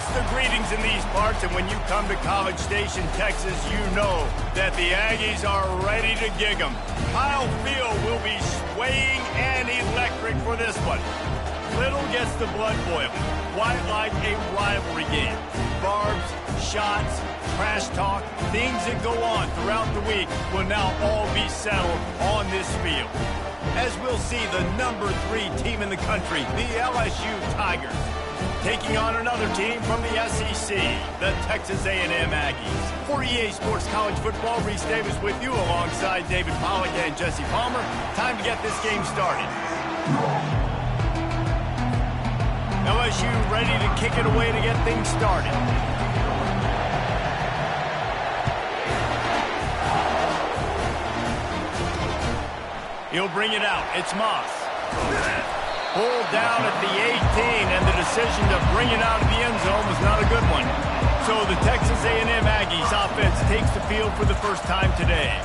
That's the greetings in these parts, and when you come to College Station, Texas, you know that the Aggies are ready to gig 'em. Kyle Field will be swaying and electric for this one. Little gets the blood boiling, quite like a rivalry game. Barbs, shots, trash talk, things that go on throughout the week will now all be settled on this field. As we'll see the #3 team in the country, the LSU Tigers, taking on another team from the SEC, the Texas A&M Aggies. For EA Sports College Football, Reese Davis with you alongside David Pollack and Jesse Palmer. Time to get this game started. LSU ready to kick it away to get things started. He'll bring it out. It's Moss. Pulled down at the 18, and the decision to bring it out of the end zone was not a good one. So the Texas A&M Aggies offense takes the field for the first time today.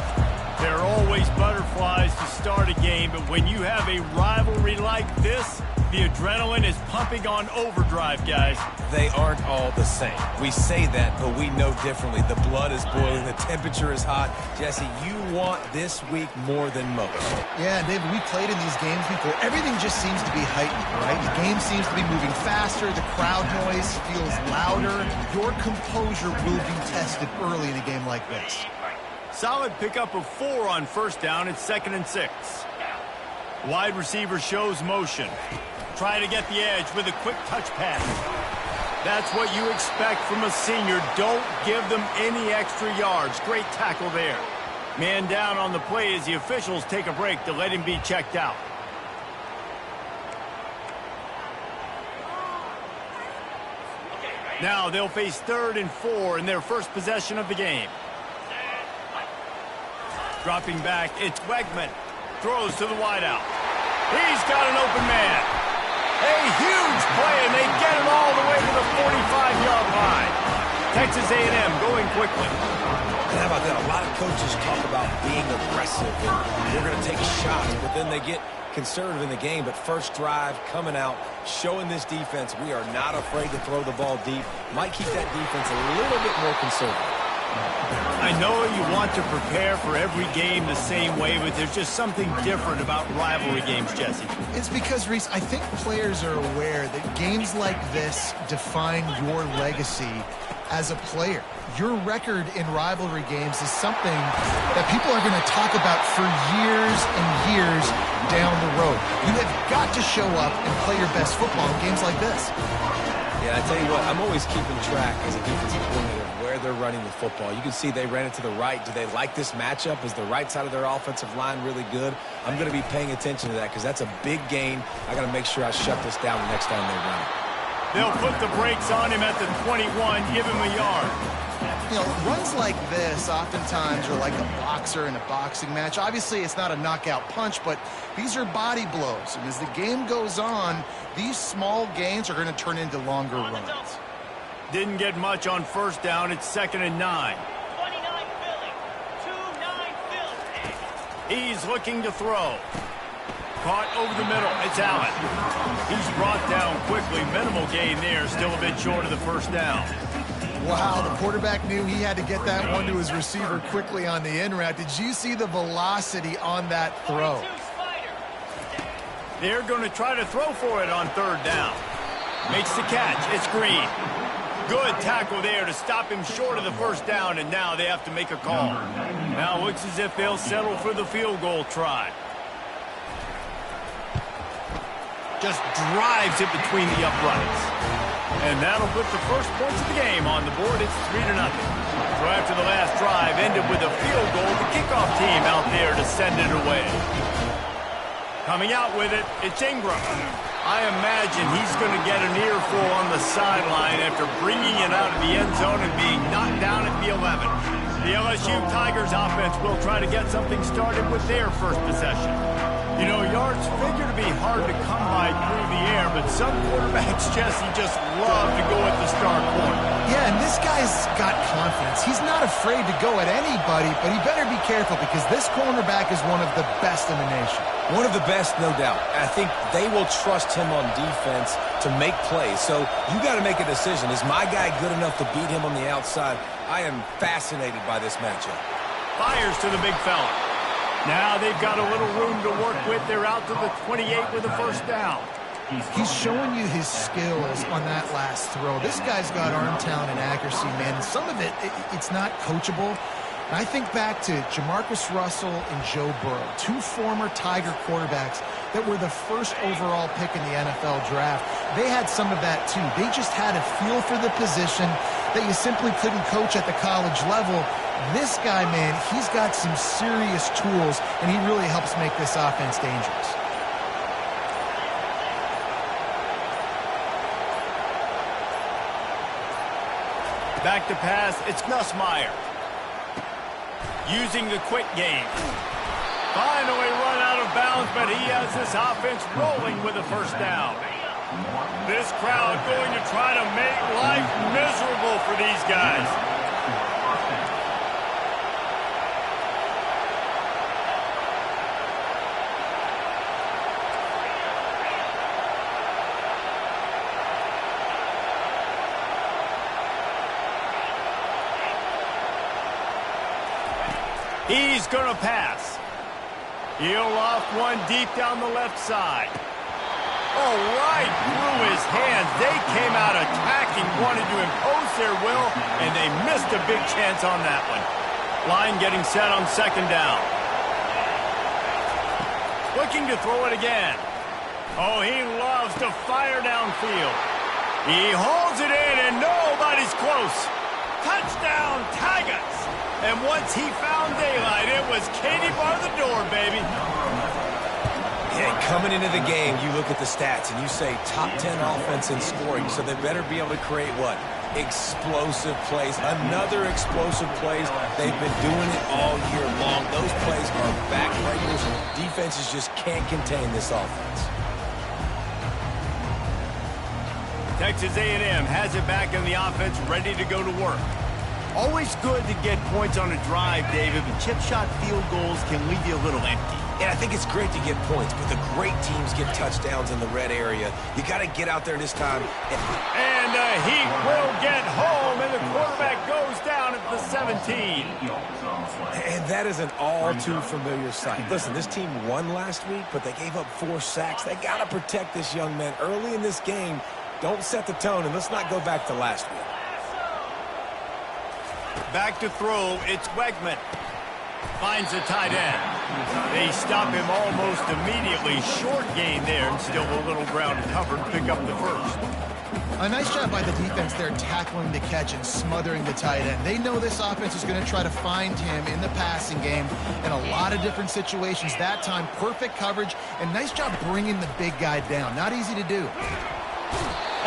There are always butterflies to start a game, but when you have a rivalry like this, the adrenaline is pumping on overdrive, guys. They aren't all the same. We say that, but we know differently. The blood is boiling. The temperature is hot. Jesse, you want this week more than most. Yeah, David, we played in these games before. Everything just seems to be heightened, right? The game seems to be moving faster. The crowd noise feels louder. Your composure will be tested early in a game like this. Solid pickup of 4 on first down. It's 2nd and 6. Wide receiver shows motion. Try to get the edge with a quick touch pass. That's what you expect from a senior. Don't give them any extra yards. Great tackle there. Man down on the play as the officials take a break to let him be checked out. Now they'll face 3rd and 4 in their first possession of the game. Dropping back, it's Wegman. Throws to the wideout. He's got an open man. A huge play, and they get it all the way to the 45-yard line. Texas A&M going quickly. And how about that? A lot of coaches talk about being aggressive, and we're going to take shots, but then they get conservative in the game. But first drive, coming out, showing this defense we are not afraid to throw the ball deep. Might keep that defense a little bit more conservative. I know you want to prepare for every game the same way, but there's just something different about rivalry games, Jesse. It's because, Reese, I think players are aware that games like this define your legacy as a player. Your record in rivalry games is something that people are going to talk about for years and years down the road. You have got to show up and play your best football in games like this. Yeah, I tell you what, I'm always keeping track as a defensive coordinator of where they're running the football. You can see they ran it to the right. Do they like this matchup? Is the right side of their offensive line really good? I'm going to be paying attention to that because that's a big gain. I got to make sure I shut this down the next time they run it. They'll put the brakes on him at the 21, give him a yard. You know, runs like this oftentimes are like a boxer in a boxing match. Obviously, it's not a knockout punch, but these are body blows. And as the game goes on, these small gains are going to turn into longer runs. Didn't get much on first down. It's 2nd and 9. 29 Philly. He's looking to throw. Caught over the middle. It's Allen. He's brought down quickly. Minimal gain there. Still a bit short of the first down. Wow, the quarterback knew he had to get that one to his receiver quickly on the in route. Did you see the velocity on that throw? They're going to try to throw for it on 3rd down. Makes the catch. It's Green. Good tackle there to stop him short of the first down, and now they have to make a call. Now it looks as if they'll settle for the field goal try. Just drives it between the uprights. And that'll put the first points of the game on the board. It's 3-0. So after the last drive ended with a field goal, the kickoff team out there to send it away. Coming out with it, it's Ingram. I imagine he's going to get an earful on the sideline after bringing it out of the end zone and being knocked down at the 11. The LSU Tigers offense will try to get something started with their first possession. You know, yards figure to be hard to come by through the air, but some quarterbacks, Jesse, just love to go at the star corner. Yeah, and this guy's got confidence. defense. He's not afraid to go at anybody, but he better be careful because this cornerback is one of the best in the nation. One of the best, no doubt. I think they will trust him on defense to make plays. So you got to make a decision. Is my guy good enough to beat him on the outside? I am fascinated by this matchup. Fires to the big fella. Now they've got a little room to work with. They're out to the 28 with a first down. He's showing you his skills on that last throw. This guy's got arm talent and accuracy, man. Some of it's not coachable. And I think back to Jamarcus Russell and Joe Burrow, two former Tiger quarterbacks that were the first overall pick in the NFL draft. They had some of that too. They just had a feel for the position that you simply couldn't coach at the college level. This guy, man, he's got some serious tools, and he really helps make this offense dangerous. Back to pass, it's Nussmeier. Using the quick game. Finally run out of bounds, but he has this offense rolling with a first down. This crowd going to try to make life miserable for these guys. He's going to pass. He'll loft one deep down the left side. Oh, right through his hands. They came out attacking, wanted to impose their will, and they missed a big chance on that one. Line getting set on second down. Looking to throw it again. Oh, he loves to fire downfield. He holds it in, and nobody's close. Touchdown, Tigers! And once he found daylight, it was Katie bar the door, baby. Yeah, coming into the game, you look at the stats and you say top 10 offense in scoring, so they better be able to create what? Explosive plays. Another explosive plays. They've been doing it all year long. Those plays are backbreakers. Defenses just can't contain this offense. Texas A&M has it back in the offense, ready to go to work. Always good to get points on a drive, David, but chip shot field goals can leave you a little empty. Yeah, I think it's great to get points, but the great teams get touchdowns in the red area. You got to get out there this time. And he will get home, and the quarterback goes down at the 17. And that is an all-too-familiar sight. Listen, this team won last week, but they gave up 4 sacks. They got to protect this young man early in this game. Don't set the tone, and let's not go back to last week. Back to throw, it's Wegman. Finds the tight end. They stop him almost immediately. Short gain there, and still a little ground covered. Pick up the first. A nice job by the defense there, tackling the catch and smothering the tight end. They know this offense is going to try to find him in the passing game in a lot of different situations. That time, perfect coverage, and nice job bringing the big guy down. Not easy to do.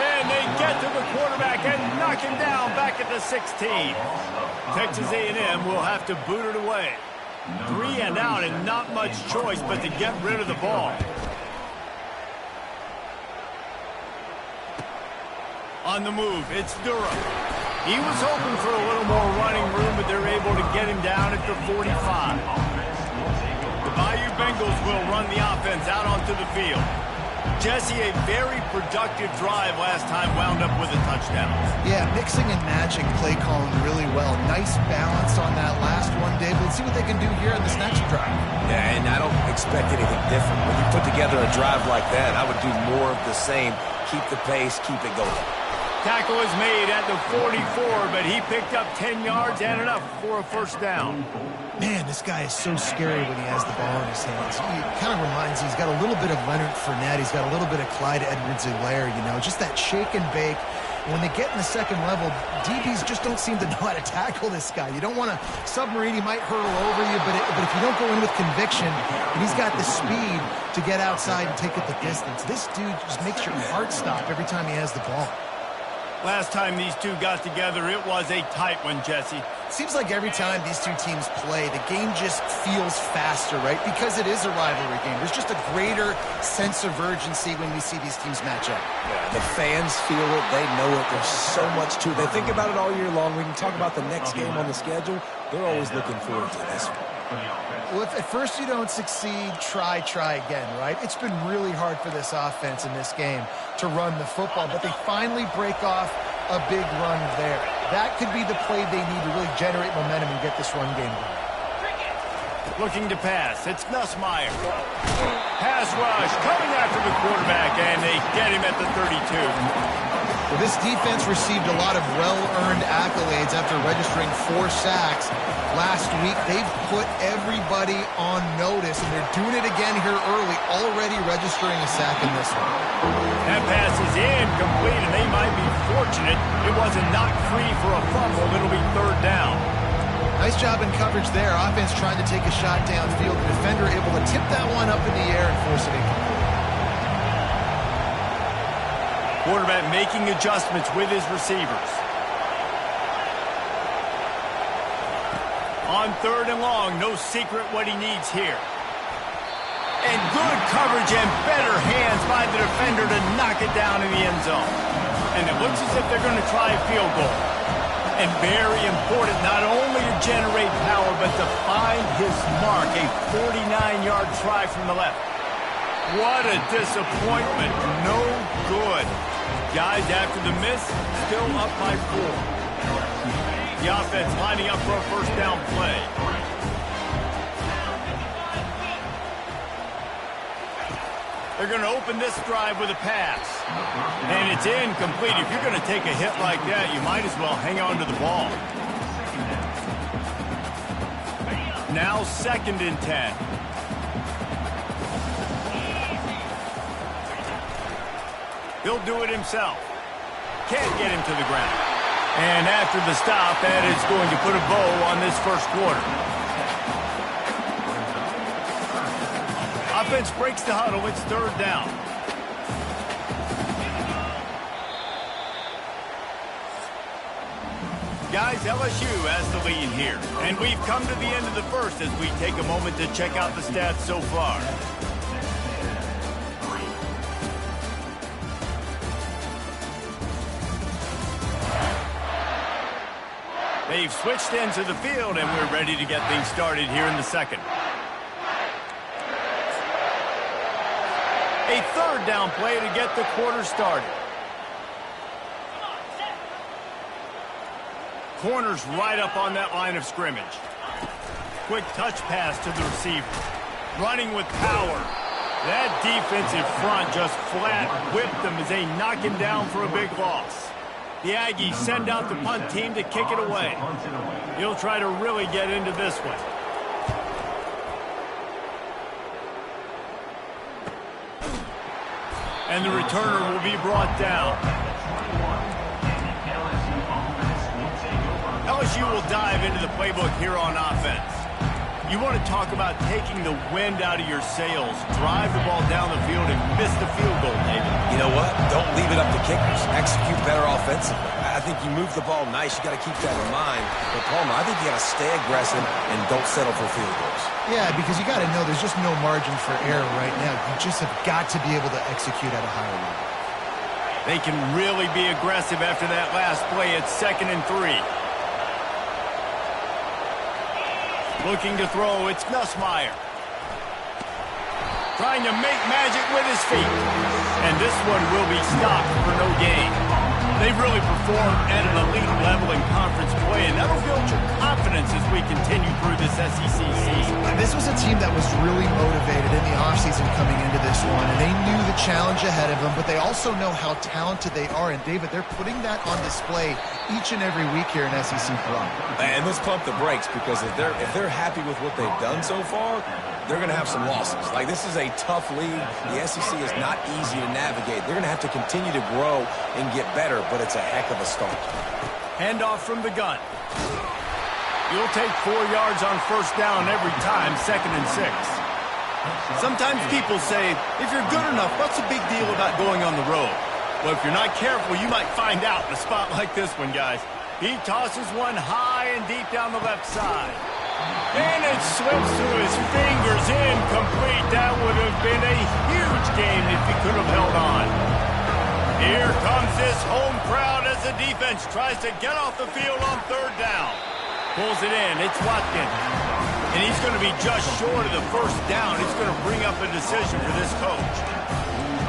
And they get to the quarterback and knock him down back at the 16. Texas A&M will have to boot it away. 3 and out and not much choice but to get rid of the ball. On the move, it's Durham. He was hoping for a little more running room, but they're able to get him down at the 45. The Bayou Bengals will run the offense out onto the field. Jesse, a very productive drive last time, wound up with a touchdown. Yeah, mixing and matching play calling really well. Nice balance on that last one, Dave. Let's see what they can do here in this next drive. Yeah, and I don't expect anything different. When you put together a drive like that, I would do more of the same. Keep the pace, keep it going. Tackle is made at the 44, but he picked up 10 yards and enough for a first down. Man, this guy is so scary when he has the ball in his hands. He kind of reminds me, he's got a little bit of Leonard Fournette. He's got a little bit of Clyde Edwards-Helaire, you know, just that shake and bake. And when they get in the second level, DBs just don't seem to know how to tackle this guy. You don't want to submarine. He might hurtle over you, but if you don't go in with conviction, and he's got the speed to get outside and take it the distance, this dude just makes your heart stop every time he has the ball. Last time these two got together, it was a tight one, Jesse. Seems like every time these two teams play, the game just feels faster, right? Because it is a rivalry game. There's just a greater sense of urgency when we see these teams match up. Yeah, the fans feel it. They know it. There's so much to it. They think about it all year long. We can talk about the next game on the schedule. They're always looking forward to this one. Well, if at first you don't succeed, try again, right? It's been really hard for this offense in this game to run the football, but they finally break off a big run there. That could be the play they need to really generate momentum and get this run game going. Looking to pass. It's Nussmeier. Pass rush coming after the quarterback, and they get him at the 32. Well, this defense received a lot of well-earned accolades after registering 4 sacks last week. They've put everybody on notice, and they're doing it again here early, already registering a sack in this one. That pass is incomplete, and they might be fortunate it wasn't knocked free for a fumble. It'll be 3rd down. Nice job in coverage there. Offense trying to take a shot downfield. The defender able to tip that one up in the air and force it incomplete. Quarterback making adjustments with his receivers. On 3rd and long, no secret what he needs here. And good coverage and better hands by the defender to knock it down in the end zone. And it looks as if they're going to try a field goal. And very important, not only to generate power, but to find his mark, a 49-yard try from the left. What a disappointment. No good. Guys, after the miss, still up by 4. The offense lining up for a 1st down play. They're going to open this drive with a pass. And it's incomplete. If you're going to take a hit like that, you might as well hang on to the ball. Now 2nd and 10. He'll do it himself. Can't get him to the ground. And after the stop, that is going to put a bow on this 1st quarter. Offense breaks the huddle. It's 3rd down. Guys, LSU has the lead here. And we've come to the end of the 1st as we take a moment to check out the stats so far. They've switched ends of the field, and we're ready to get things started here in the 2nd. A 3rd down play to get the quarter started. Corners right up on that line of scrimmage. Quick touch pass to the receiver. Running with power. That defensive front just flat whipped them as they knock him down for a big loss. The Aggies send out the punt team to kick it away. He'll try to really get into this one. And the returner will be brought down. LSU will dive into the playbook here on offense. You want to talk about taking the wind out of your sails. Drive the ball down the field and miss the field goal, David. You know what? Don't leave it up to kickers. Execute better offensively. I think you move the ball nice. You got to keep that in mind. But, Palmer, I think you got to stay aggressive and don't settle for field goals. Yeah, because you got to know there's just no margin for error right now. You just have got to be able to execute at a higher level. They can really be aggressive after that last play. It's 2nd and 3. Looking to throw, it's Nussmeier. Trying to make magic with his feet. And this one will be stopped for no gain. They've really performed at an elite level in conference play, and that'll build your confidence as we continue through this SEC season. This was a team that was really motivated in the offseason coming into this one, and they knew the challenge ahead of them, but they also know how talented they are. And, David, they're putting that on display each and every week here in SEC play. And let's pump the brakes, because if they're happy with what they've done so far, they're going to have some losses. Like, this is a tough league. The SEC is not easy to navigate. They're going to have to continue to grow and get better, but it's a heck of a start. Handoff from the gun. You'll take 4 yards on 1st down every time, 2nd and 6. Sometimes people say, if you're good enough, what's the big deal about going on the road? Well, if you're not careful, you might find out in a spot like this one, guys. He tosses one high and deep down the left side. And it slips through his fingers, incomplete. That would have been a huge game if he could have held on. Here comes this home crowd as the defense tries to get off the field on third down. Pulls it in. It's Watkins. And he's going to be just short of the first down. It's going to bring up a decision for this coach.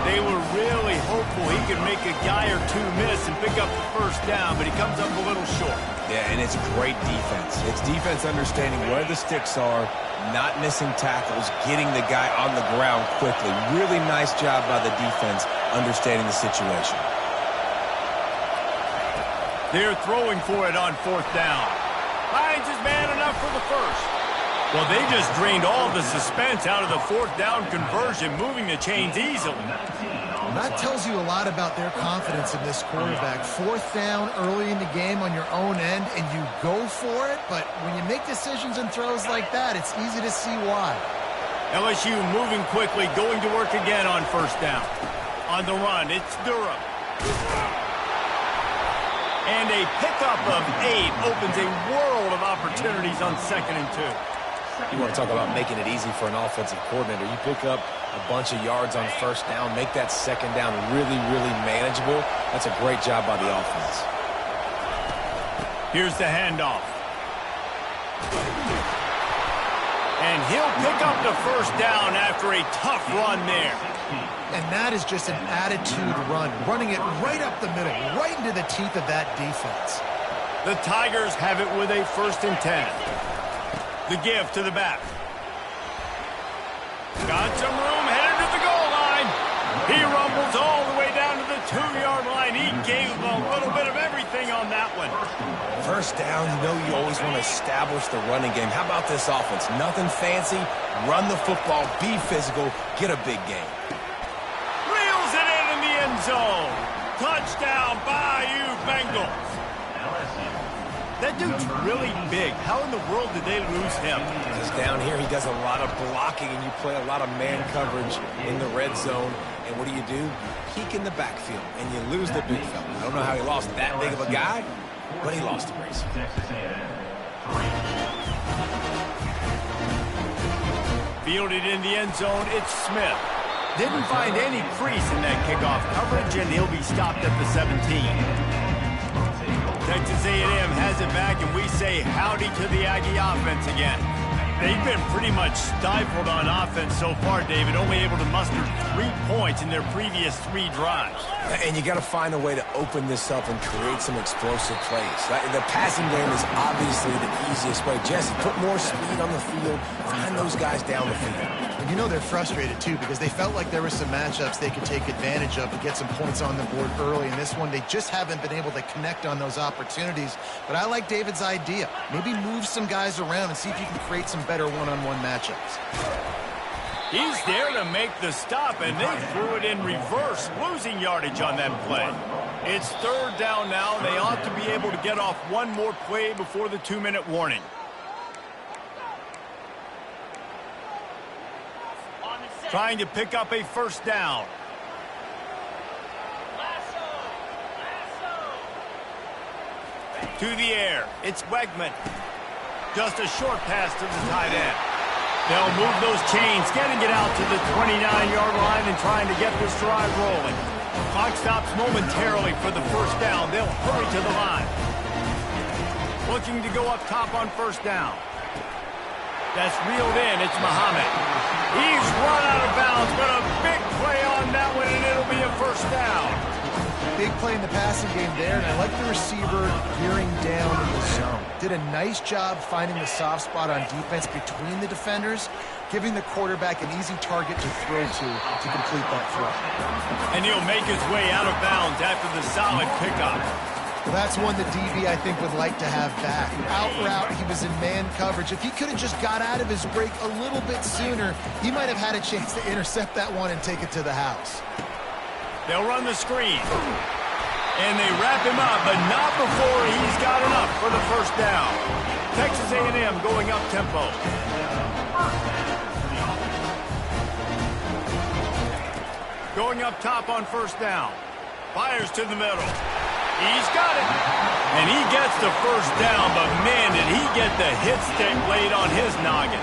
They were really hopeful he could make a guy or two miss and pick up the first down, but he comes up a little short. Yeah, and it's great defense. It's defense understanding where the sticks are, not missing tackles, getting the guy on the ground quickly. Really nice job by the defense understanding the situation. They're throwing for it on fourth down. Finds his man enough for the first. Well, they just drained all the suspense out of the fourth down conversion, moving the chains easily. Well, that tells you a lot about their confidence in this quarterback. Fourth down early in the game on your own end, and you go for it, but when you make decisions and throws like that, it's easy to see why. LSU moving quickly, going to work again on first down. On the run, it's Durham. And a pickup of 8 opens a world of opportunities on 2nd and 2. You want to talk about making it easy for an offensive coordinator. You pick up a bunch of yards on first down, make that second down really, really manageable. That's a great job by the offense. Here's the handoff. And he'll pick up the first down after a tough run there. And that is just an attitude run, running it right up the middle, right into the teeth of that defense. The Tigers have it with a 1st and 10. The give to the back. Got some room, headed to the goal line. He rumbles all the way down to the 2-yard line. He gave a little bit of everything on that one. First down, you know you always want to establish the running game. How about this offense? Nothing fancy. Run the football, be physical, get a big game. Reels it in the end zone. Touchdown, Bayou Bengals. That dude's really big. How in the world did they lose him? Because down here he does a lot of blocking and you play a lot of man coverage in the red zone. And what do? Peek in the backfield and you lose the big fella. I don't know how he lost that big of a guy, but he lost the race. Fielded in the end zone, it's Smith. Didn't find any crease in that kickoff coverage, and he'll be stopped at the 17. Texas A&M has it back, and we say howdy to the Aggie offense again. They've been pretty much stifled on offense so far, David, only able to muster 3 points in their previous 3 drives. And you got to find a way to open this up and create some explosive plays. The passing game is obviously the easiest way. Jesse, put more speed on the field, find those guys down the field. And you know they're frustrated, too, because they felt like there were some matchups they could take advantage of to get some points on the board early. In this one, they just haven't been able to connect on those opportunities. But I like David's idea. Maybe move some guys around and see if you can create some better one-on-one matchups. He's there to make the stop, and they threw it in reverse, losing yardage on that play. It's 3rd down now. They ought to be able to get off one more play before the 2-minute warning. Trying to pick up a first down. To the air. It's Wegman. Just a short pass to the tight end. They'll move those chains, getting it out to the 29-yard line and trying to get this drive rolling. Clock stops momentarily for the first down. They'll hurry to the line. Looking to go up top on first down. That's reeled in. It's Muhammad. He's run out of bounds, but a big play on that one, and it'll be a first down. Big play in the passing game there, and I like the receiver gearing down in the zone. Did a nice job finding the soft spot on defense between the defenders, giving the quarterback an easy target to throw to complete that throw. And he'll make his way out of bounds after the solid pickup. Well, that's one the DB, I think, would like to have back. Out route, he was in man coverage. If he could have just got out of his break a little bit sooner, he might have had a chance to intercept that one and take it to the house. They'll run the screen. And they wrap him up, but not before he's got enough for the first down. Texas A&M going up tempo. Going up top on first down. Fires to the middle. He's got it. And he gets the first down, but man, did he get the hit stick laid on his noggin.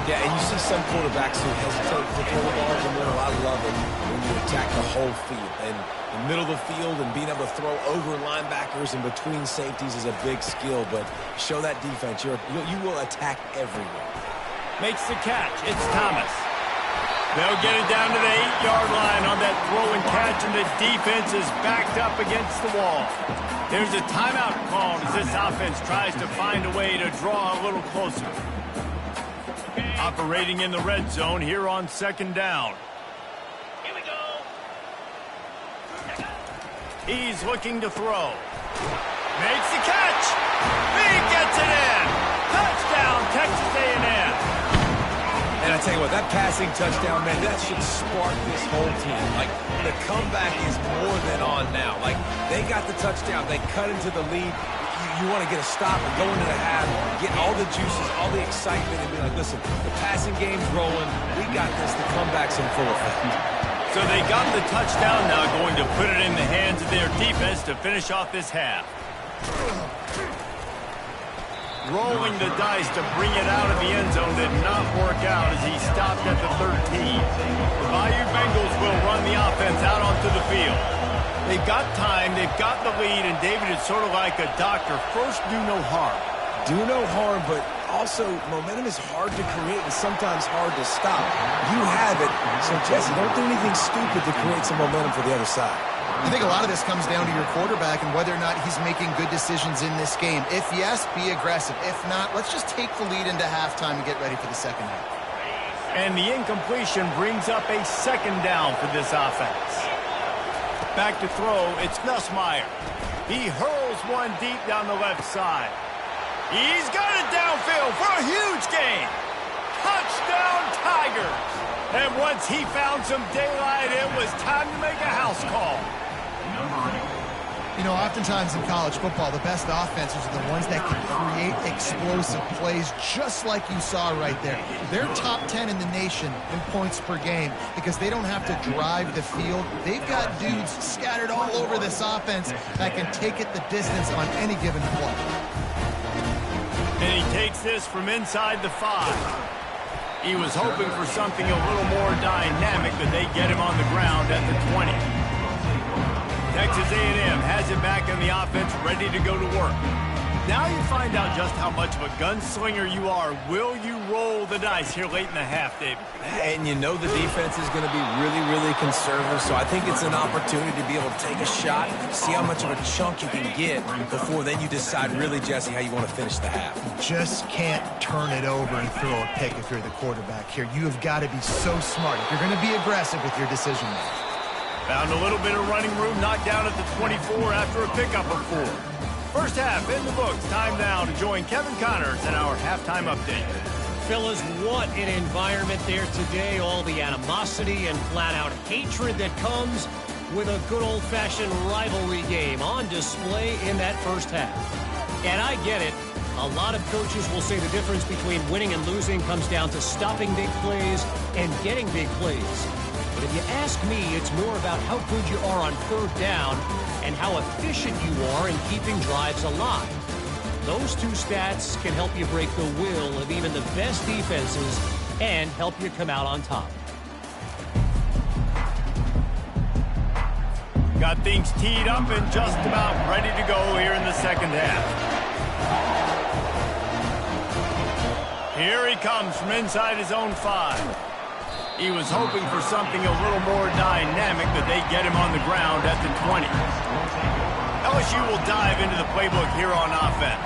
Yeah, and you see some quarterbacks who hesitate to throw the ball in the middle. I love it when you attack the whole field. And the middle of the field and being able to throw over linebackers and between safeties is a big skill. But show that defense. You will attack everywhere. Makes the catch. It's Thomas. They'll get it down to the 8-yard line on that throw and catch, and the defense is backed up against the wall. There's a timeout called as this offense tries to find a way to draw a little closer. Operating in the red zone here on second down. Here we go. He's looking to throw. Makes the catch. He gets it in. Touchdown, Texas A&M. And I tell you what, that passing touchdown, man, that should spark this whole team. Like, the comeback is more than on now. Like, they got the touchdown. They cut into the lead. You want to get a stop and go into the half, get all the juices, all the excitement, and be like, listen, the passing game's rolling. We got this. The comeback's in full effect. So they got the touchdown, now going to put it in the hands of their defense to finish off this half. Rolling the dice to bring it out of the end zone did not work out as he stopped at the 13. The Bayou Bengals will run the offense out onto the field. They've got time, they've got the lead, and David is sort of like a doctor. First, do no harm. Do no harm, but also momentum is hard to create and sometimes hard to stop. You have it, so Jesse, don't do anything stupid to create some momentum for the other side. I think a lot of this comes down to your quarterback and whether or not he's making good decisions in this game. If yes, be aggressive. If not, let's just take the lead into halftime and get ready for the second half. And the incompletion brings up a second down for this offense. Back to throw, it's Nussmeier. He hurls one deep down the left side. He's got it downfield for a huge gain. Touchdown, Tigers. And once he found some daylight, it was time to make a house call. You know, oftentimes in college football, the best offenses are the ones that can create explosive plays just like you saw right there. They're top 10 in the nation in points per game because they don't have to drive the field. They've got dudes scattered all over this offense that can take it the distance on any given play. And he takes this from inside the 5. He was hoping for something a little more dynamic, but they get him on the ground at the 20. Texas A&M has it back in the offense, ready to go to work. Now you find out just how much of a gunslinger you are. Will you roll the dice here late in the half, David? And you know the defense is going to be really, really conservative, so I think it's an opportunity to be able to take a shot, see how much of a chunk you can get before then you decide really, Jesse, how you want to finish the half. Just can't turn it over and throw a pick if you're the quarterback here. You have got to be so smart if you're going to be aggressive with your decision making. Found a little bit of running room, knocked down at the 24 after a pickup of 4. First half in the books. Time now to join Kevin Connors in our halftime update. Fellas, what an environment there today. All the animosity and flat-out hatred that comes with a good old-fashioned rivalry game on display in that first half. And I get it. A lot of coaches will say the difference between winning and losing comes down to stopping big plays and getting big plays. But if you ask me, it's more about how good you are on third down and how efficient you are in keeping drives alive. Those two stats can help you break the will of even the best defenses and help you come out on top. Got things teed up and just about ready to go here in the second half. Here he comes from inside his own 5. He was hoping for something a little more dynamic, but they get him on the ground at the 20. LSU will dive into the playbook here on offense.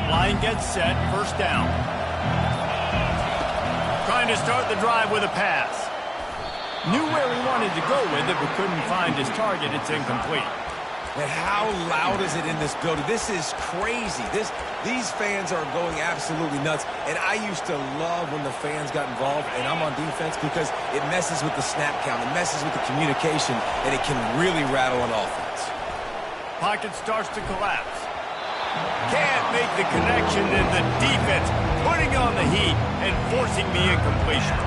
Line gets set, first down. Trying to start the drive with a pass. Knew where he wanted to go with it, but couldn't find his target. It's incomplete. And how loud is it in this building? This is crazy. These fans are going absolutely nuts. And I used to love when the fans got involved, and I'm on defense because it messes with the snap count. It messes with the communication, and it can really rattle an offense. Pocket starts to collapse. make the connection, and the defense putting on the heat and forcing the incompletion.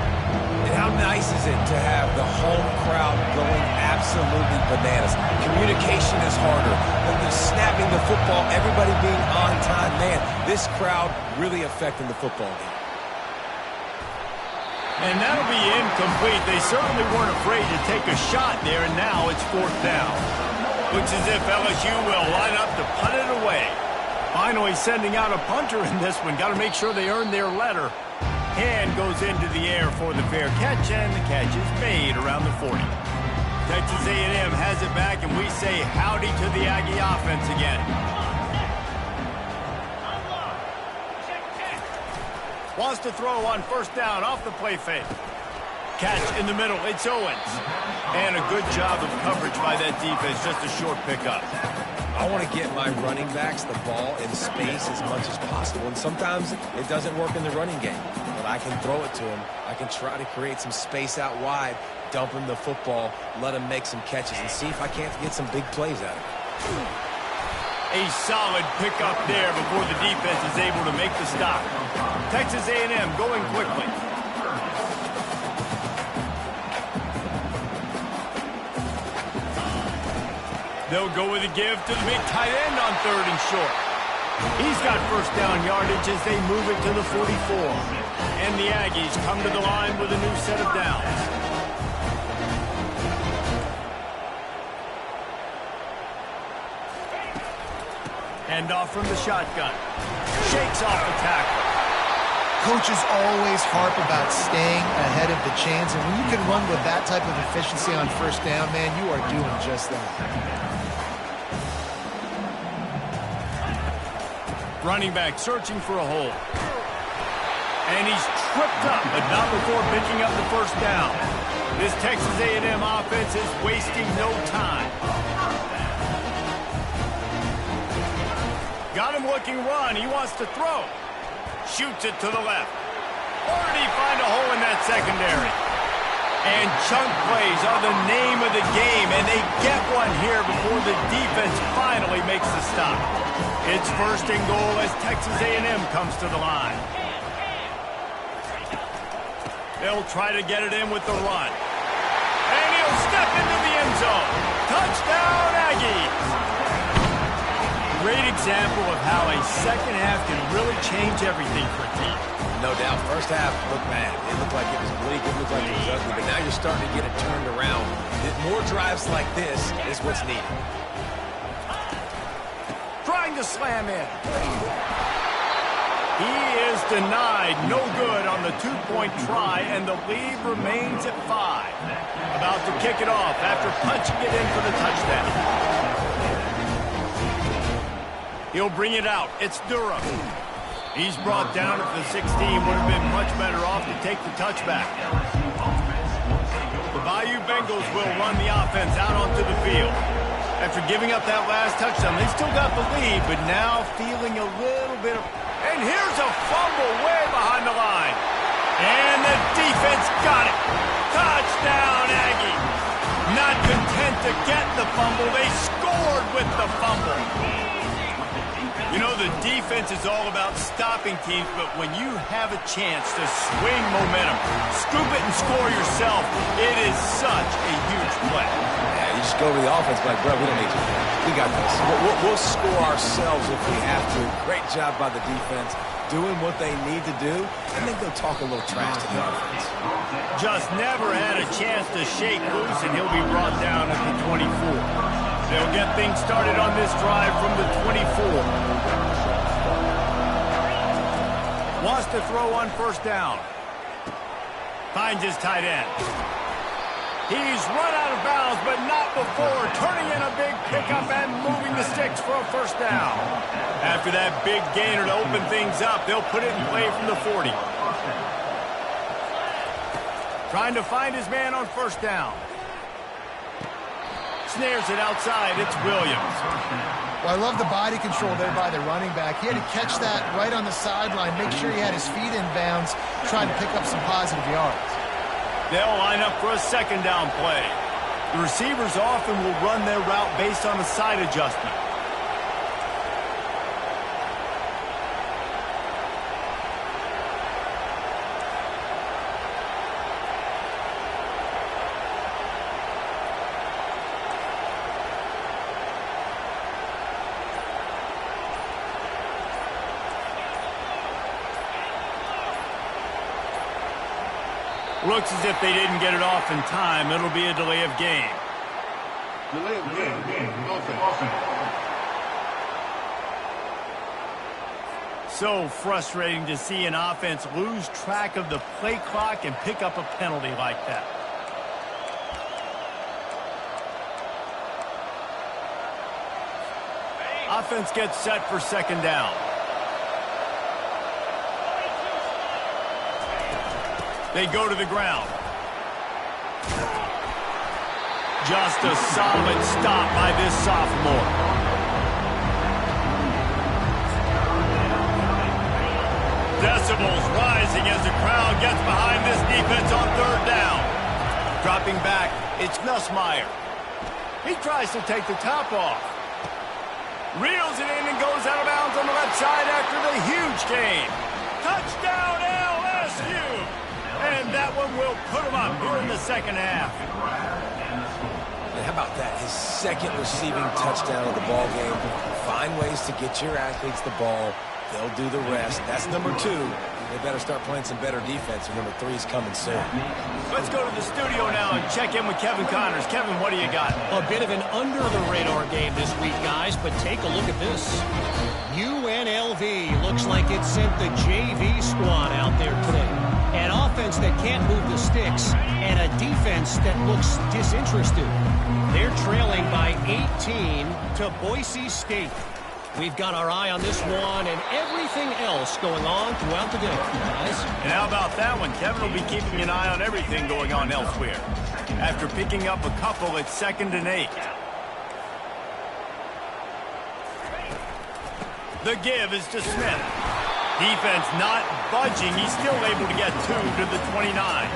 And how nice is it to have the home crowd going absolutely bananas? Communication is harder than the snapping the football, everybody being on time. Man, this crowd really affecting the football game. And that'll be incomplete. They certainly weren't afraid to take a shot there, and now it's 4th down. Looks as if LSU will line up to punt it away. Finally sending out a punter in this one. Got to make sure they earn their letter. Hand goes into the air for the fair catch, and the catch is made around the 40. Texas A&M has it back, and we say howdy to the Aggie offense again. Wants to throw on 1st down off the play fake. Catch in the middle. It's Owens. And a good job of coverage by that defense. Just a short pickup. I want to get my running backs the ball in space as much as possible. And sometimes it doesn't work in the running game. But I can throw it to him. I can try to create some space out wide, dump him the football, let him make some catches, and see if I can't get some big plays out of it. A solid pickup there before the defense is able to make the stop. Texas A&M going quickly. They'll go with a give to the big tight end on 3rd and short. He's got 1st down yardage as they move it to the 44. And the Aggies come to the line with a new set of downs. Handoff from the shotgun. Shakes off the tackle. Coaches always harp about staying ahead of the chains, and when you can run with that type of efficiency on 1st down, man, you are doing just that. Running back searching for a hole. And he's tripped up, but not before picking up the 1st down. This Texas A&M offense is wasting no time. Got him looking run. He wants to throw. Shoots it to the left. Or did he find a hole in that secondary? And chunk plays are the name of the game, and they get one here before the defense finally makes the stop. It's 1st and goal as Texas A&M comes to the line. They'll try to get it in with the run. And he'll step into the end zone. Touchdown, Aggies! Great example of how a second half can really change everything for a team. No doubt. 1st half looked bad. It looked like it was bleak. It looked like it was ugly. But now you're starting to get it turned around. More drives like this is what's needed. Trying to slam in. He is denied. No good on the 2-point try, and the lead remains at 5. About to kick it off after punching it in for the touchdown. He'll bring it out. It's Durham. He's brought down at the 16. Would have been much better off to take the touchback. The Bayou Bengals will run the offense out onto the field. After giving up that last touchdown, they still got the lead, but now feeling a little bit of... And here's a fumble way behind the line. And the defense got it. Touchdown, Aggie. Not content to get the fumble, they scored with the fumble. You know, the defense is all about stopping teams, but when you have a chance to swing momentum, scoop it and score yourself, it is such a huge play. Yeah, you just go to the offense like, bro, we don't need you. We got this. We'll score ourselves if we have to. Great job by the defense, doing what they need to do, and then go talk a little trash to the offense. Just never had a chance to shake loose, and he'll be brought down at the 24. They'll get things started on this drive from the 24. Wants to throw on 1st down. Finds his tight end. He's run out of bounds, but not before turning in a big pickup and moving the sticks for a 1st down. After that big gainer to open things up, they'll put it in play from the 40. Trying to find his man on 1st down. Snares it outside. It's Williams. Well, I love the body control there by the running back. He had to catch that right on the sideline, make sure he had his feet in bounds, trying to pick up some positive yards. They'll line up for a 2nd down play. The receivers often will run their route based on a side adjustment. Looks as if they didn't get it off in time. It'll be a delay of game. Delay of game. Offense. So frustrating to see an offense lose track of the play clock and pick up a penalty like that. Offense gets set for second down. They go to the ground. Just a solid stop by this sophomore. Decibels rising as the crowd gets behind this defense on third down. Dropping back, it's Nussmeier. He tries to take the top off. Reels it in and goes out of bounds on the left side after the huge gain. Touchdown LSU! And that one will put them up here in the second half. And how about that? His second receiving touchdown of the ball game. Find ways to get your athletes the ball. They'll do the rest. That's number 2. They better start playing some better defense, and number 3 is coming soon. Let's go to the studio now and check in with Kevin Connors. Kevin, what do you got? A bit of an under-the-radar game this week, guys, but take a look at this. UNLV looks like it sent the JV squad out there today. An offense that can't move the sticks, and a defense that looks disinterested. They're trailing by 18 to Boise State. We've got our eye on this one and everything else going on throughout the day, guys. And how about that one? Kevin will be keeping an eye on everything going on elsewhere. After picking up a couple, it's 2nd and 8. The give is to Smith. Defense not budging. He's still able to get 2 to the 29.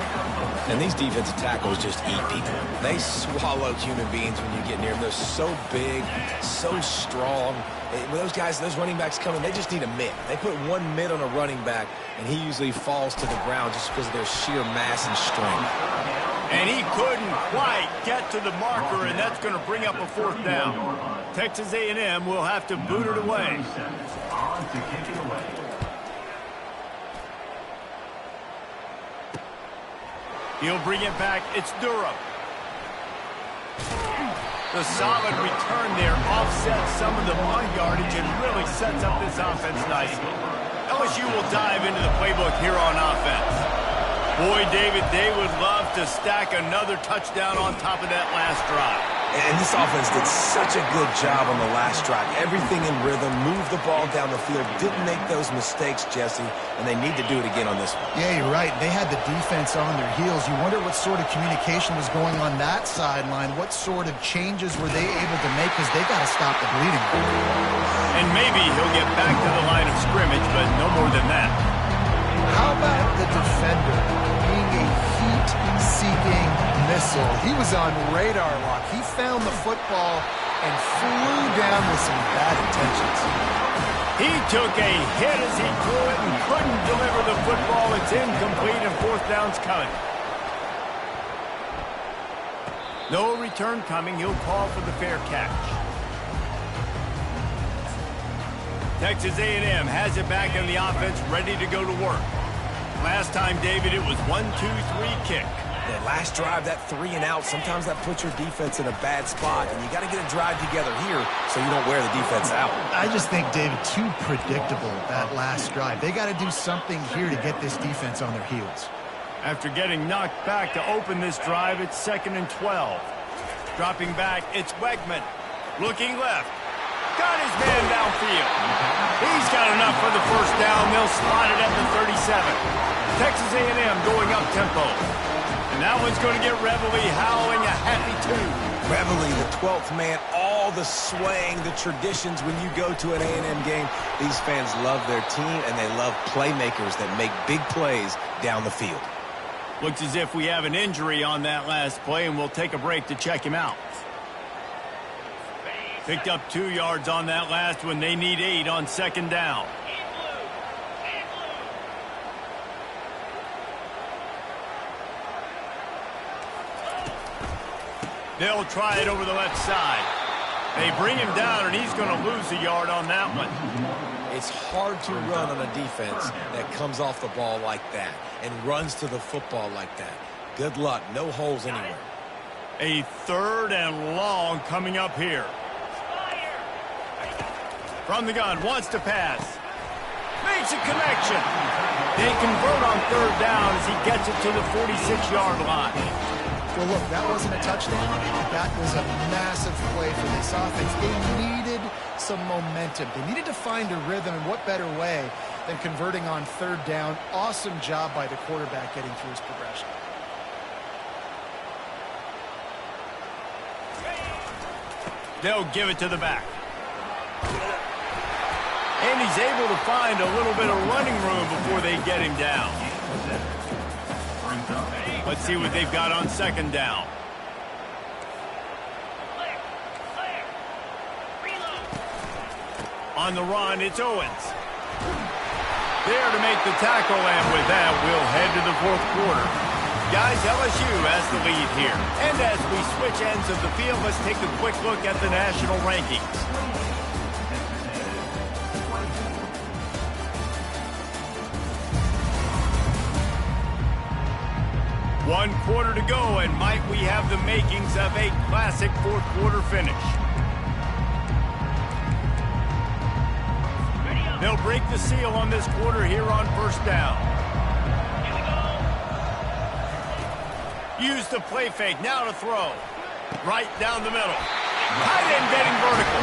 And these defensive tackles just eat people. They swallow human beings when you get near them. They're so big, so strong. When those guys, those running backs come in, they just need a mid. They put one mid on a running back, and he usually falls to the ground just because of their sheer mass and strength. And he couldn't quite get to the marker, and that's going to bring up a 4th down. Texas A&M will have to boot it away. He'll bring it back. It's Durham. The solid return there offsets some of the punt yardage and really sets up this offense nicely. LSU will dive into the playbook here on offense. Boy, David, they would love to stack another touchdown on top of that last drive. And this offense did such a good job on the last drive. Everything in rhythm, moved the ball down the field, didn't make those mistakes, Jesse, and they need to do it again on this one. Yeah, you're right. They had the defense on their heels. You wonder what sort of communication was going on that sideline. What sort of changes were they able to make because they got to stop the bleeding. And maybe he'll get back to the line of scrimmage, but no more than that. How about the defender being a heat-seeking missile? He was on radar lock. He found the football and flew down with some bad intentions. He took a hit as he threw it and couldn't deliver the football. It's incomplete and 4th down's coming. No return coming. He'll call for the fair catch. Texas A&M has it back in the offense, ready to go to work. Last time, David, it was 1-2-3 kick. That last drive, that 3 and out, sometimes that puts your defense in a bad spot, and you got to get a drive together here so you don't wear the defense out. I just think, David, too predictable, that last drive. They got to do something here to get this defense on their heels. After getting knocked back to open this drive, it's 2nd and 12. Dropping back, it's Wegman. Looking left. Got his man downfield. He's got enough for the 1st down. They'll slot it at the 37. Texas A&M going up tempo. And that one's going to get Reveille howling a happy tune. Reveille, the 12th man, all the swaying, the traditions when you go to an A&M game. These fans love their team, and they love playmakers that make big plays down the field. Looks as if we have an injury on that last play, and we'll take a break to check him out. Picked up 2 yards on that last one. They need 8 on 2nd down. They'll try it over the left side. They bring him down, and he's going to lose a yard on that one. It's hard to run on a defense that comes off the ball like that and runs to the football like that. Good luck. No holes anywhere. A 3rd and long coming up here. From the gun, wants to pass. Makes a connection. They convert on 3rd down as he gets it to the 46-yard line. Well, look, that wasn't a touchdown. That was a massive play for this offense. They needed some momentum. They needed to find a rhythm, and what better way than converting on 3rd down. Awesome job by the quarterback getting through his progression. They'll give it to the back. And he's able to find a little bit of running room before they get him down. Let's see what they've got on 2nd down. On the run, it's Owens. There to make the tackle, and with that, we'll head to the 4th quarter. Guys, LSU has the lead here. And as we switch ends of the field, let's take a quick look at the national rankings. One quarter to go, and might we have the makings of a classic 4th quarter finish. They'll break the seal on this quarter here on 1st down. Use the play fake, now to throw. Right down the middle. Tight end getting vertical.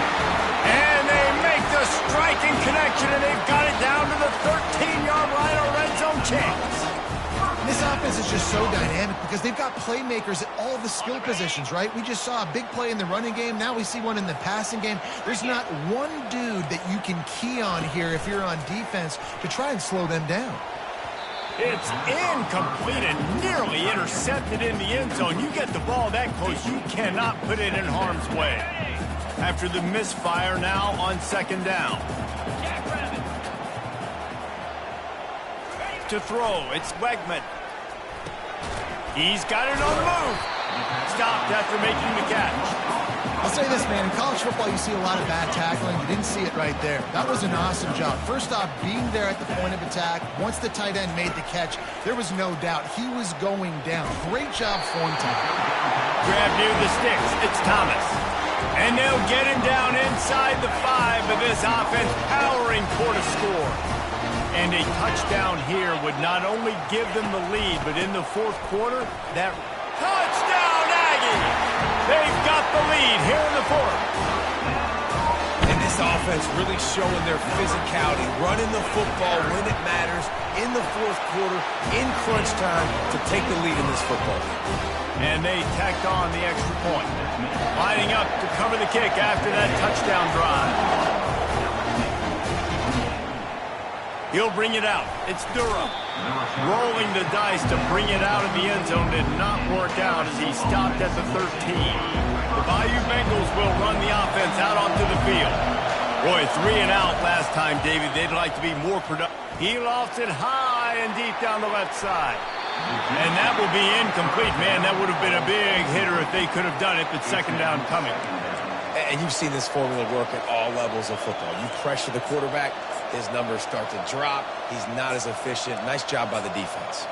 And they make the striking connection, and they've got it down to the 13-yard line, a red zone chance. This offense is just so dynamic because they've got playmakers at all the skill positions, right? We just saw a big play in the running game. Now we see one in the passing game. There's not one dude that you can key on here if you're on defense to try and slow them down. It's incomplete and nearly intercepted in the end zone. You get the ball that close, you cannot put it in harm's way. After the misfire, now on 2nd down. To throw, it's Wegman. He's got it on the move. Stopped after making the catch. I'll say this, man. In college football, you see a lot of bad tackling. You didn't see it right there. That was an awesome job. First off, being there at the point of attack. Once the tight end made the catch, there was no doubt he was going down. Great job form time. Grab near the sticks. It's Thomas. And they'll get him down inside the 5, but this offense powering for the score. And a touchdown here would not only give them the lead, but in the 4th quarter, that touchdown Aggie! They've got the lead here in the 4th. And this offense really showing their physicality, running the football when it matters, in the 4th quarter, in crunch time, to take the lead in this football game. And they tacked on the extra point. Lining up to cover the kick after that touchdown drive. He'll bring it out. It's Durham. Rolling the dice to bring it out of the end zone did not work out as he stopped at the 13. The Bayou Bengals will run the offense out onto the field. Boy, 3 and out last time, David. They'd like to be more productive. He lofts it high and deep down the left side. And that will be incomplete. Man, that would have been a big hitter if they could have done it, but 2nd down coming. And you've seen this formula work at all levels of football. You pressure the quarterback, his numbers start to drop. He's not as efficient. Nice job by the defense.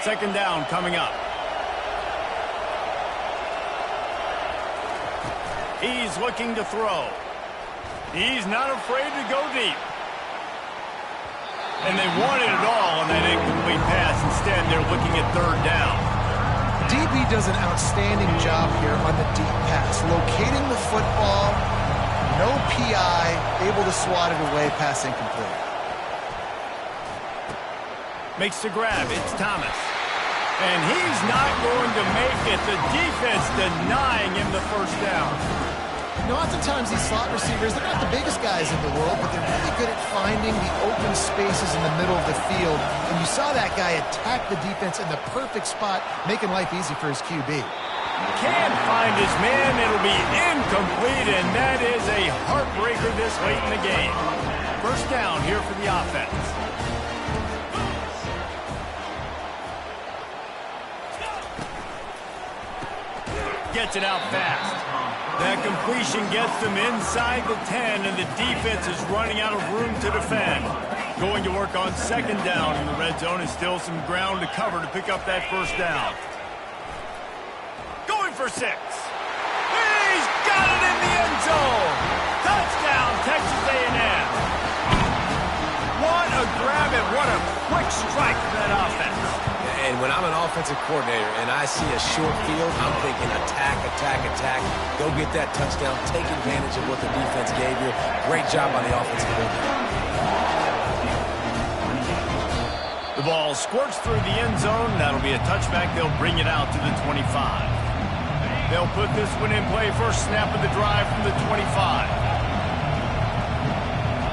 2nd down coming up. He's looking to throw. He's not afraid to go deep. And they wanted it all on that incomplete pass. Instead, they're looking at 3rd down. DB does an outstanding job here on the deep pass. Locating the football, no PI, able to swat it away, pass incomplete. Makes the grab. It's Thomas. And he's not going to make it. The defense denying him the 1st down. You know, oftentimes these slot receivers, they're not the biggest guys in the world, but they're really good at finding the open spaces in the middle of the field. And you saw that guy attack the defense in the perfect spot, making life easy for his QB. Can't find his man. It'll be incomplete, and that is a heartbreaker this late in the game. 1st down here for the offense. Gets it out fast. That completion gets them inside the 10, and the defense is running out of room to defend. Going to work on second down in the red zone, and still some ground to cover to pick up that first down. Going for 6. He's got it in the end zone. Touchdown, Texas A&M. What a grab and what a quick strike from that offense. And when I'm an offensive coordinator and I see a short field, I'm thinking attack, attack, attack. Go get that touchdown. Take advantage of what the defense gave you. Great job by the offensive coordinator. The ball squirts through the end zone. That'll be a touchback. They'll bring it out to the 25. They'll put this one in play. First snap of the drive from the 25.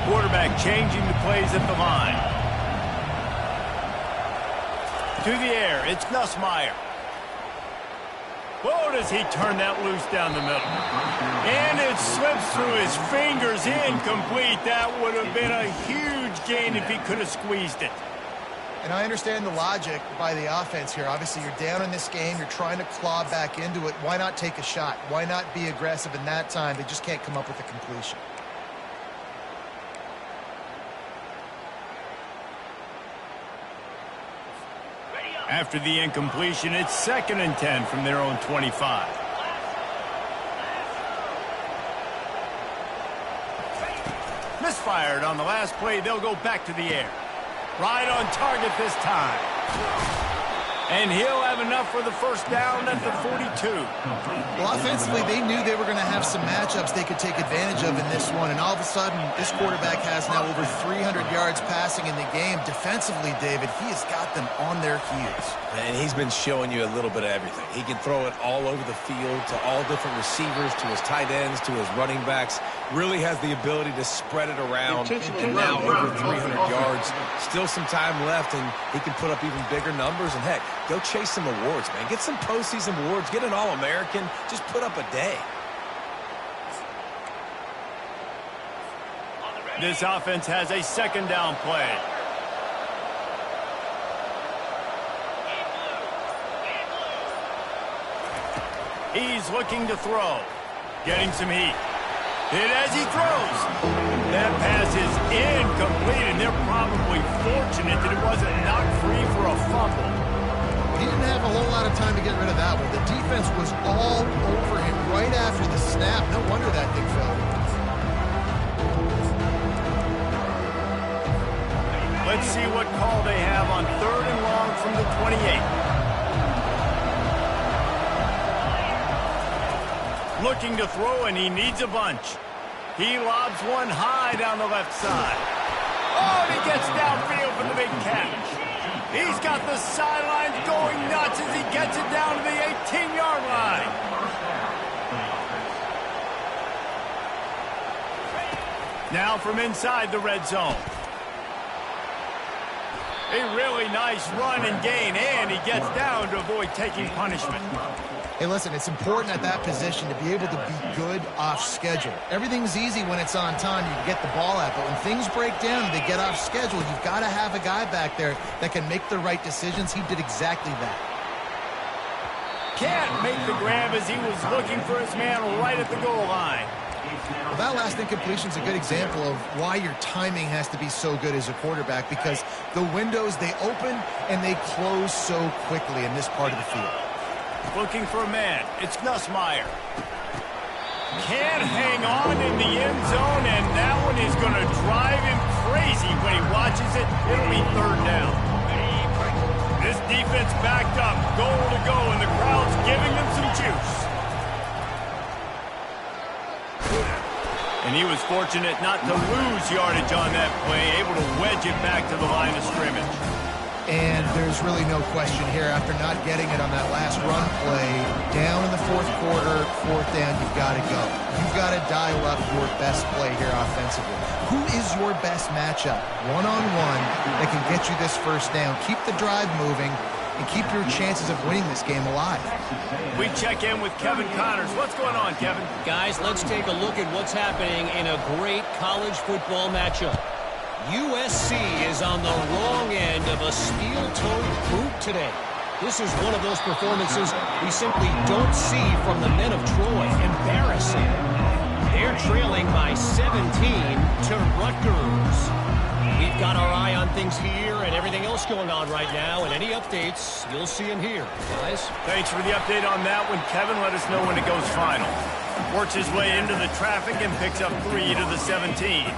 Quarterback changing the plays at the line. To the air, it's Nussmeier. Whoa, does he turn that loose down the middle. And it slips through his fingers, incomplete. That would have been a huge gain if he could have squeezed it. And I understand the logic by the offense here. Obviously, you're down in this game. You're trying to claw back into it. Why not take a shot? Why not be aggressive in that time? They just can't come up with a completion. After the incompletion, it's 2nd and 10 from their own 25. Misfired on the last play. They'll go back to the air. Right on target this time. And he'll have enough for the first down at the 42. Well, offensively, they knew they were going to have some matchups they could take advantage of in this one. And all of a sudden, this quarterback has now over 300 yards passing in the game. Defensively, David, he has got them on their heels. And he's been showing you a little bit of everything. He can throw it all over the field to all different receivers, to his tight ends, to his running backs. Really has the ability to spread it around. And now over 300 yards. Still some time left, and he can put up even bigger numbers. And, heck, go chase some awards, man. Get some postseason awards. Get an All-American. Just put up a day. This offense has a second down play. He's looking to throw. Getting some heat. Hit as he throws. That pass is incomplete, and they're probably fortunate that it wasn't knocked free for a fumble. He didn't have a whole lot of time to get rid of that one. The defense was all over him right after the snap. No wonder that thing fell. Let's see what call they have on 3rd and long from the 28. Looking to throw, and he needs a bunch. He lobs one high down the left side. Oh, and he gets downfield for the big catch. He's got the sidelines going nuts as he gets it down to the 18-yard line. Now from inside the red zone. A really nice run and gain, and he gets down to avoid taking punishment. Hey, listen, it's important at that position to be able to be good off schedule. Everything's easy when it's on time. You can get the ball out, but when things break down and they get off schedule, you've got to have a guy back there that can make the right decisions. He did exactly that. Can't make the grab as he was looking for his man right at the goal line. Well, that last incompletion is a good example of why your timing has to be so good as a quarterback, because the windows, they open and they close so quickly in this part of the field. Looking for a man. It's Nussmeier. Can't hang on in the end zone, and that one is going to drive him crazy when he watches it. It'll be 3rd down. This defense backed up, goal to go, and the crowd's giving them some juice. And he was fortunate not to lose yardage on that play, able to wedge it back to the line of scrimmage. And there's really no question here, after not getting it on that last run play, down in the 4th quarter, 4th down, you've got to go. You've got to dial up your best play here offensively. Who is your best matchup, one-on-one, that can get you this first down? Keep the drive moving and keep your chances of winning this game alive. We check in with Kevin Connors. What's going on, Kevin? Guys, let's take a look at what's happening in a great college football matchup. USC is on the wrong end of a steel-toed boot today. This is one of those performances we simply don't see from the men of Troy. Embarrassing. They're trailing by 17 to Rutgers. We've got our eye on things here and everything else going on right now, and any updates, you'll see them here. Guys? Thanks for the update on that one, Kevin. Let us know when it goes final. Works his way into the traffic and picks up 3 to the 17.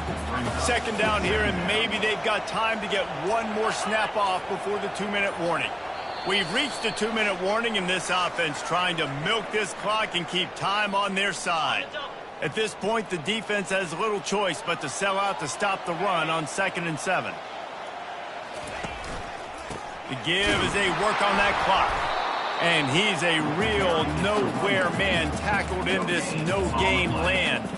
Second down here, and maybe they've got time to get one more snap off before the 2-minute warning. We've reached the 2-minute warning, and this offense trying to milk this clock and keep time on their side. At this point, the defense has little choice but to sell out to stop the run on 2nd and 7. The give as they work on that clock. And he's a real nowhere man tackled in this no-game land.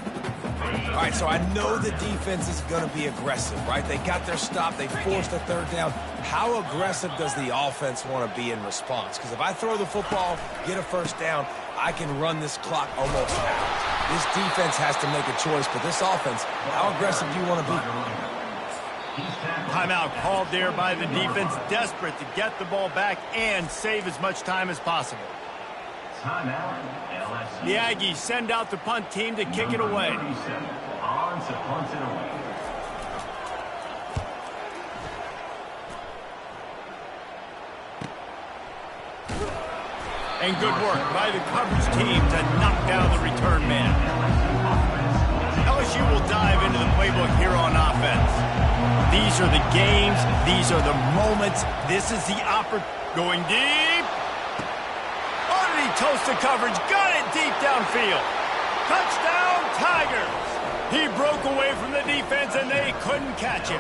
All right, so I know the defense is going to be aggressive, right? They got their stop. They forced a 3rd down. How aggressive does the offense want to be in response? Because if I throw the football, get a 1st down, I can run this clock almost out. This defense has to make a choice, but this offense, how aggressive do you want to be? Timeout called there by the defense, desperate to get the ball back and save as much time as possible. The Aggies send out the punt team to kick it away. And good work by the coverage team to knock down the return man. LSU will dive into the playbook here on offense. These are the games. These are the moments. This is the opportunity. Going deep. He toasted coverage, got it deep downfield. Touchdown, Tigers. He broke away from the defense, and they couldn't catch him.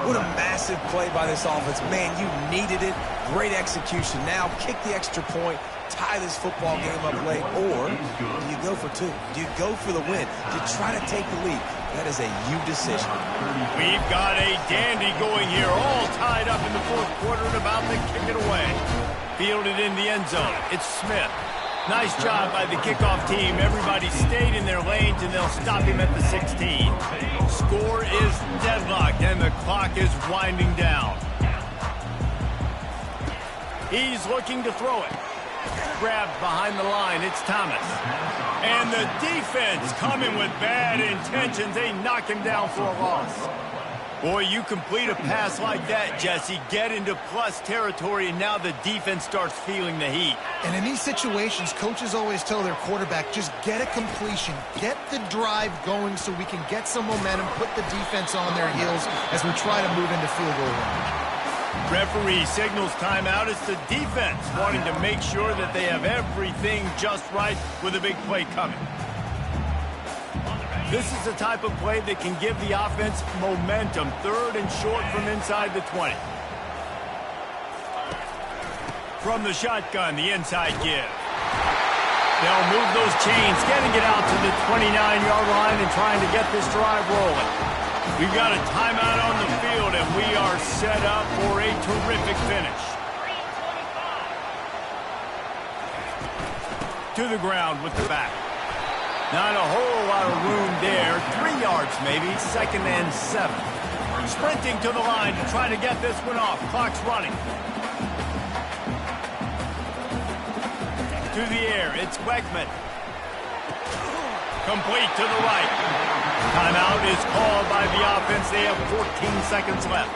What a massive play by this offense. Man, you needed it. Great execution. Now kick the extra point, tie this football game up late, or do you go for 2? Do you go for the win? Do you try to take the lead? That is a you decision. We've got a dandy going here, all tied up in the 4th quarter and about to kick it away. Fielded in the end zone. It's Smith. Nice job by the kickoff team. Everybody stayed in their lanes, and they'll stop him at the 16. Score is deadlocked, and the clock is winding down. He's looking to throw it. Grabbed behind the line. It's Thomas. And the defense coming with bad intentions. They knock him down for a loss. Boy, you complete a pass like that, Jesse, get into plus territory, and now the defense starts feeling the heat. And in these situations, coaches always tell their quarterback, just get a completion, get the drive going so we can get some momentum, put the defense on their heels as we try to move into field goal range. Referee signals timeout. It's the defense wanting to make sure that they have everything just right with a big play coming. This is the type of play that can give the offense momentum. 3rd and short from inside the 20. From the shotgun, the inside give. They'll move those chains, getting it out to the 29-yard line and trying to get this drive rolling. We've got a timeout on the field, and we are set up for a terrific finish. To the ground with the back. Not a whole lot of room there. 3 yards maybe. 2nd and 7. Sprinting to the line to try to get this one off. Clock's running. To the air. It's Weckman. Complete to the right. Timeout is called by the offense. They have 14 seconds left.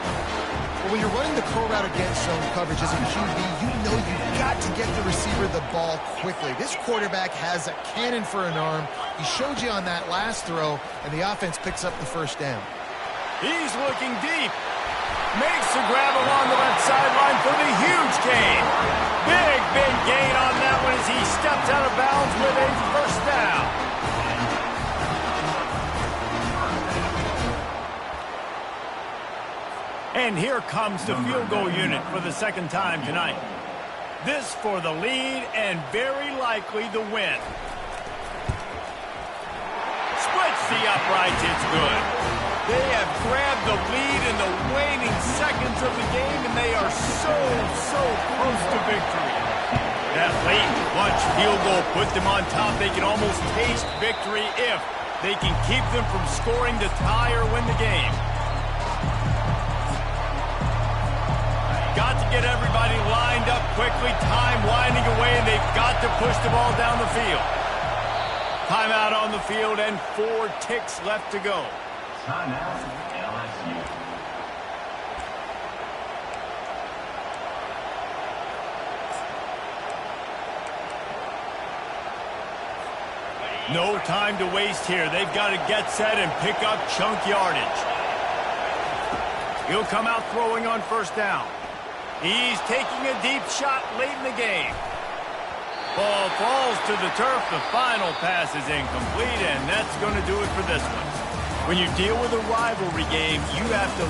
Well, when you're running the curl route against zone coverage as a QB, you know you've got to get the receiver the ball quickly. This quarterback has a cannon for an arm. He showed you on that last throw, and the offense picks up the 1st down. He's looking deep. Makes the grab along the left sideline for the huge gain. Big gain on that one as he steps out of bounds with a 1st down. And here comes the field goal unit for the 2nd time tonight. This for the lead and very likely the win. Splits the uprights, it's good. They have grabbed the lead in the waning seconds of the game, and they are so close to victory. That late clutch field goal put them on top. They can almost taste victory if they can keep them from scoring to tie or win the game. got to get everybody lined up quickly, time winding away, and they've got to push the ball down the field. Timeout on the field and 4 ticks left to go. Timeout, LSU. No time to waste here. They've got to get set and pick up chunk yardage. He'll come out throwing on first down. He's taking a deep shot late in the game. Ball falls to the turf. The final pass is incomplete, and that's going to do it for this one. When you deal with a rivalry game, you have to...